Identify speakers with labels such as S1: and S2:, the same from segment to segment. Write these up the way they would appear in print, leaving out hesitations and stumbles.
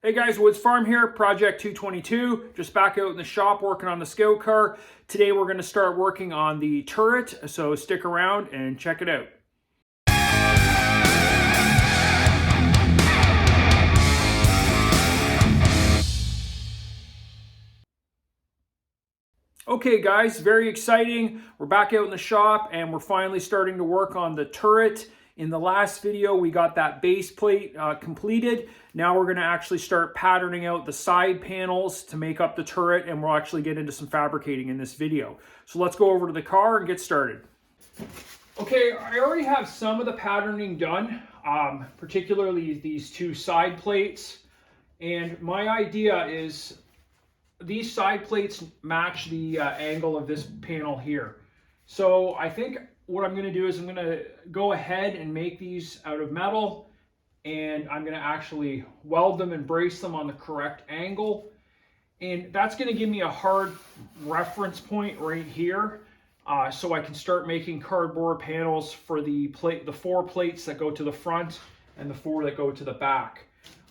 S1: Hey guys, Woods Farm here, Project 222, just back out in the shop working on the Scout Car. Today we're going to start working on the turret, so stick around and check it out. Okay guys, very exciting. We're back out in the shop and we're finally starting to work on the turret. In the last video, we got that base plate completed. Now we're gonna actually start patterning out the side panels to make up the turret, and we'll actually get into some fabricating in this video. So let's go over to the car and get started. Okay, I already have some of the patterning done, particularly these two side plates. And my idea is these side plates match the angle of this panel here. So I think what I'm going to do is I'm going to go ahead and make these out of metal, and I'm going to actually weld them and brace them on the correct angle. And that's going to give me a hard reference point right here, so I can start making cardboard panels for the 4 plates that go to the front and the 4 that go to the back.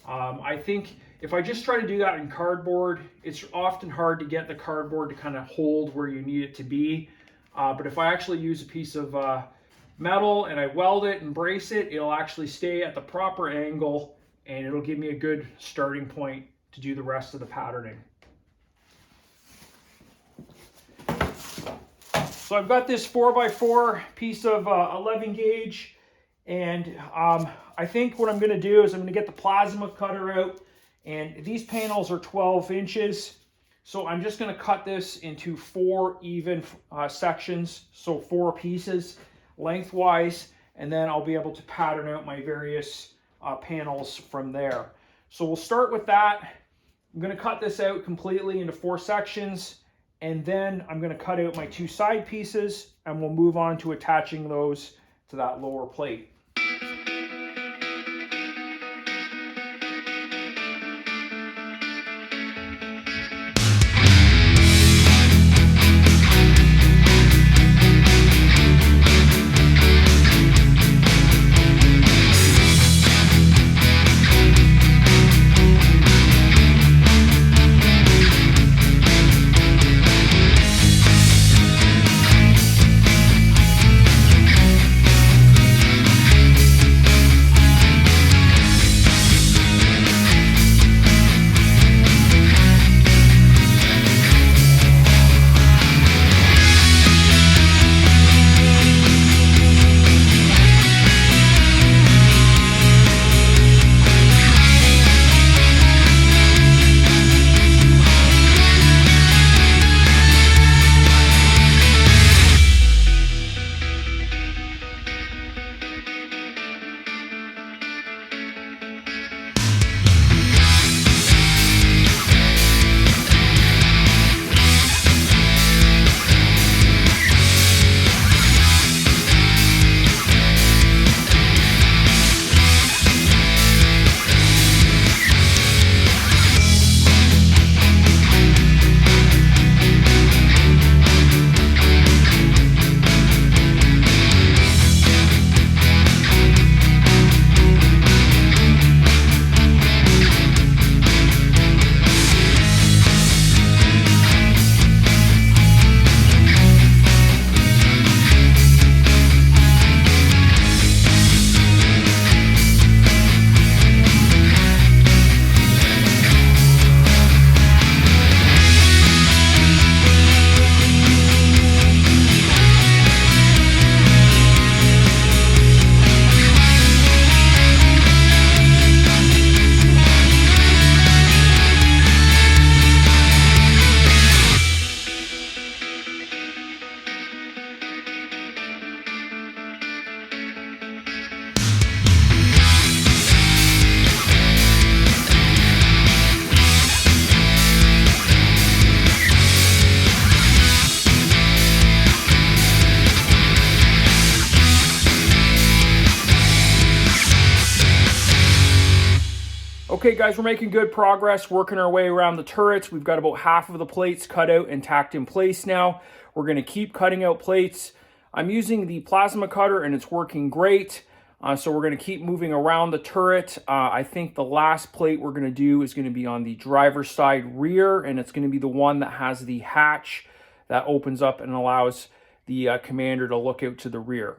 S1: I think if I just try to do that in cardboard, it's often hard to get the cardboard to kind of hold where you need it to be. But if I actually use a piece of metal and I weld it and brace it, it'll actually stay at the proper angle, and it'll give me a good starting point to do the rest of the patterning. So I've got this 4x4 piece of 11 gauge, and I think what I'm going to do is I'm going to get the plasma cutter out, and these panels are 12 inches. So I'm just going to cut this into 4 even sections, so 4 pieces lengthwise, and then I'll be able to pattern out my various panels from there. So we'll start with that. I'm going to cut this out completely into 4 sections, and then I'm going to cut out my 2 side pieces, and we'll move on to attaching those to that lower plate. Okay guys, we're making good progress working our way around the turrets. We've got about half of the plates cut out and tacked in place now. We're going to keep cutting out plates. I'm using the plasma cutter and it's working great. So we're going to keep moving around the turret. I think the last plate we're going to do is going to be on the driver's side rear, and it's going to be the one that has the hatch that opens up and allows the commander to look out to the rear.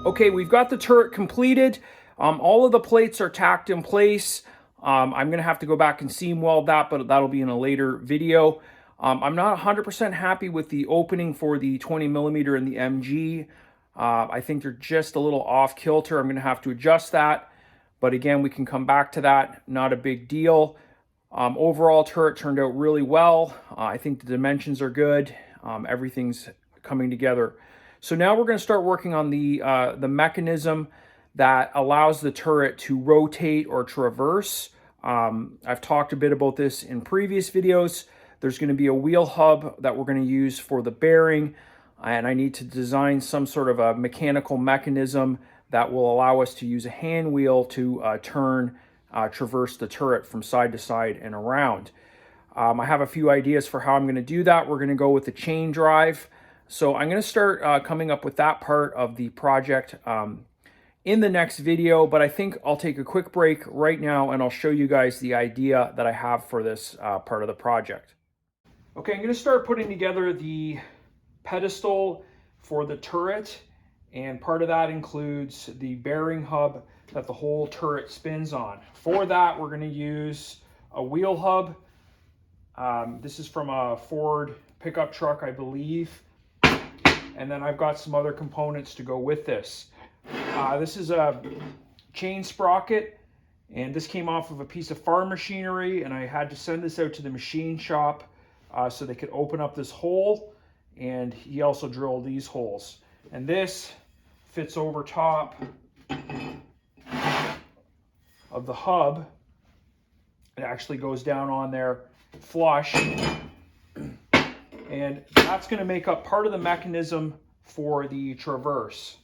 S1: Okay, we've got the turret completed. All of the plates are tacked in place. I'm going to have to go back and seam weld that, but that'll be in a later video. I'm not 100% happy with the opening for the 20mm and the MG. I think they're just a little off kilter. I'm going to have to adjust that. But again, we can come back to that. Not a big deal. Overall, turret turned out really well. I think the dimensions are good. Everything's coming together. So now we're going to start working on the mechanism that allows the turret to rotate or traverse. I've talked a bit about this in previous videos. There's going to be a wheel hub that we're going to use for the bearing, and I need to design some sort of a mechanical mechanism that will allow us to use a hand wheel to traverse the turret from side to side and around. I have a few ideas for how I'm going to do that. We're going to go with the chain drive. So I'm going to start coming up with that part of the project in the next video, but I think I'll take a quick break right now and I'll show you guys the idea that I have for this part of the project. Okay, I'm going to start putting together the pedestal for the turret, and part of that includes the bearing hub that the whole turret spins on. For that, we're going to use a wheel hub. This is from a Ford pickup truck, I believe. And then I've got some other components to go with this. This is a chain sprocket, and this came off of a piece of farm machinery, and I had to send this out to the machine shop so they could open up this hole, and he also drilled these holes. And this fits over top of the hub. It actually goes down on there flush. And that's going to make up part of the mechanism for the traverse.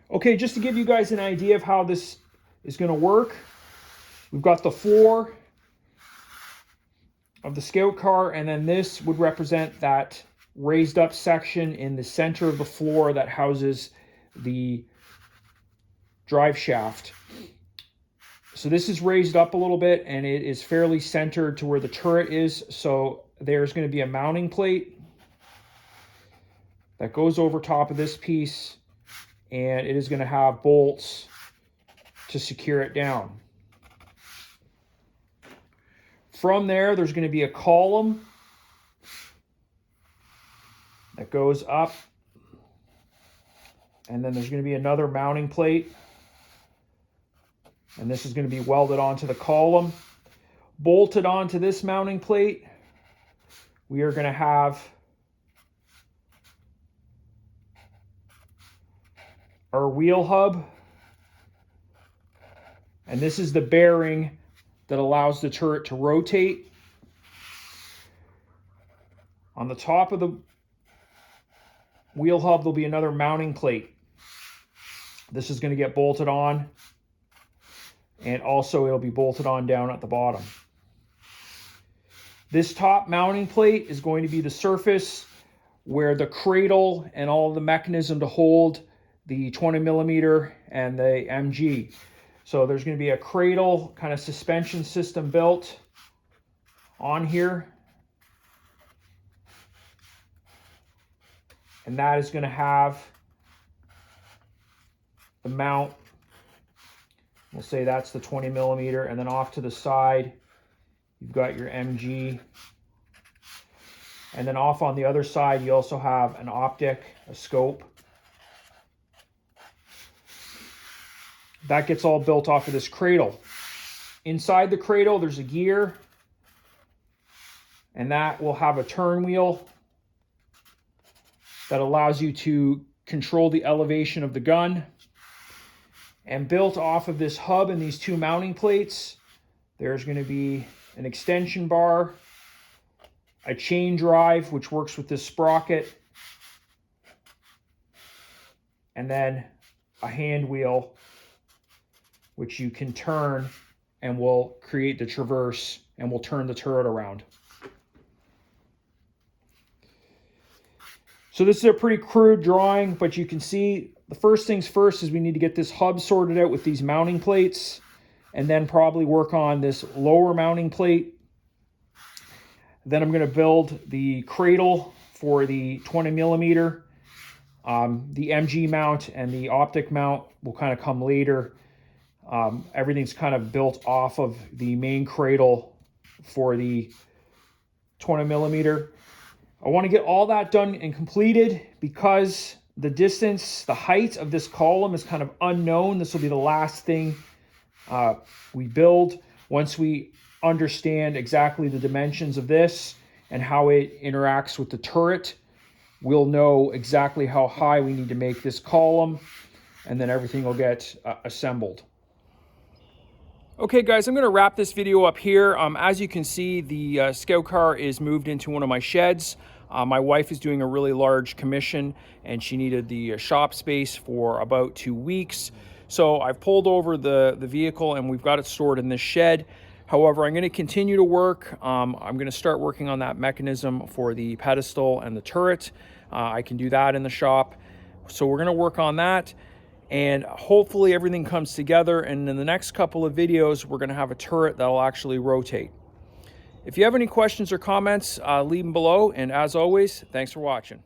S1: Okay, just to give you guys an idea of how this is going to work, we've got the floor of the Scout Car, and then this would represent that raised up section in the center of the floor that houses the drive shaft. So this is raised up a little bit, and it is fairly centered to where the turret is. So there's going to be a mounting plate that goes over top of this piece, and it is going to have bolts to secure it down. From there, there's going to be a column that goes up, and then there's going to be another mounting plate And this is going to be welded onto the column. Bolted onto this mounting plate, we are going to have our wheel hub. And this is the bearing that allows the turret to rotate. On the top of the wheel hub, there'll be another mounting plate. This is going to get bolted on, and also it'll be bolted on down at the bottom. This top mounting plate is going to be the surface where the cradle and all the mechanism to hold the 20mm and the MG. So there's going to be a cradle kind of suspension system built on here. And that is going to have the mount. We'll say that's the 20mm, and then off to the side, you've got your MG. And then off on the other side, you also have an optic, a scope. That gets all built off of this cradle. Inside the cradle, there's a gear, and that will have a turn wheel that allows you to control the elevation of the gun. And built off of this hub and these two mounting plates, there's going to be an extension bar, a chain drive, which works with this sprocket, and then a hand wheel, which you can turn and will create the traverse and will turn the turret around. So this is a pretty crude drawing, but you can see the first things first is we need to get this hub sorted out with these mounting plates, and then probably work on this lower mounting plate. Then I'm going to build the cradle for the 20mm. The MG mount and the optic mount will kind of come later. Everything's kind of built off of the main cradle for the 20mm. I want to get all that done and completed because the distance, the height of this column is kind of unknown. This will be the last thing we build. Once we understand exactly the dimensions of this and how it interacts with the turret, we'll know exactly how high we need to make this column, and then everything will get assembled. Okay guys, I'm going to wrap this video up here. As you can see, the Scout Car is moved into one of my sheds. My wife is doing a really large commission and she needed the shop space for about 2 weeks. So I've pulled over the vehicle and we've got it stored in this shed. However, I'm going to continue to work. I'm going to start working on that mechanism for the pedestal and the turret. I can do that in the shop. So we're going to work on that. And hopefully everything comes together, and in the next couple of videos we're going to have a turret that will actually rotate. If you have any questions or comments, leave them below, and as always, thanks for watching.